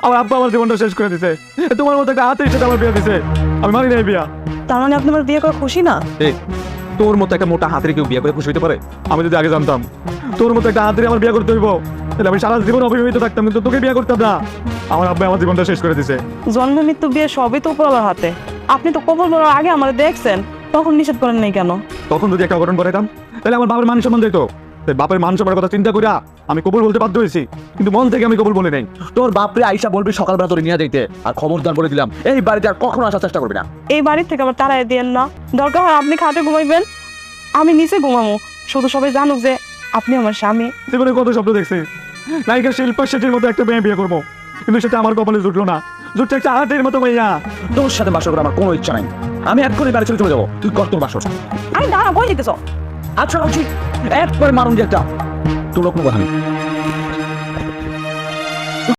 আমার আব্বা আমার জীবনটা শেষ করে দিছে। তোমার মতো একটা হাতের সাথে আমার বিয়ে দিছে, আমি মানি নাই বিয়া। তার মানে আপনি আমার বিয়ে করে খুশি না? এই তোর মতো একটা মোটা হাতের কেউ বিয়ে করে খুশি হইতে পারে? আমি যদি আগে জানতাম তোর মতো একটা হাতের আমার বিয়ে করতে হইব, তাহলে আমি সারা জীবন অবিবাহিত থাকতাম, কিন্তু তোকে বিয়ে করতাম না। আমার আব্বা আমার জীবনটা শেষ করে দিছে। জন্ম মৃত্যু বিয়ে সবই তো উপরওয়ালার হাতে। আপনি তো কবর বলার আগে আমার দেখছেন, তখন নিষেধ করেন নাই কেন? তখন যদি একটা অঘটন করাইতাম তাহলে আমার বাবার মান সম্মান যেত। তাই বাপের মান সম্মানের কথা চিন্তা করিয়া আমি কবুল বলতে বাধ্য হয়েছি, কিন্তু মন থেকে আমি কবুল বলি নাই। তোর বাপরে আইসা বলবি সকালবেলা তোরে নিয়ে যাইতে, আর খবরদার বলে দিলাম এই বাড়িতে আর কখনো আসার চেষ্টা করবি না। এই বাড়ির থেকে আবার তাড়াই দিয়েন না। দরকার হয় আপনি খাটে ঘুমাইবেন, আমি নিচে ঘুমামো, শুধু সবাই জানুক যে আপনি আমার স্বামী। জীবনে কত স্বপ্ন দেখছি, নায়িকা শিল্পা শেঠির মতো একটা মেয়ে বিয়ে করবো, কিন্তু সেটা আমার কপালে জুটলো না। জুটছে একটা হাতের মতো মেয়া। তোর সাথে বাসর করার আমার কোনো ইচ্ছা নাই। আমি এক্ষুনি বাড়ি চলে যাবো, তুই কর তোর বাসর। আমি দাঁড়া বই দিতেছ। আচ্ছা উচিত একবার মারুন যে একটা তোর কোনো কথা নেই।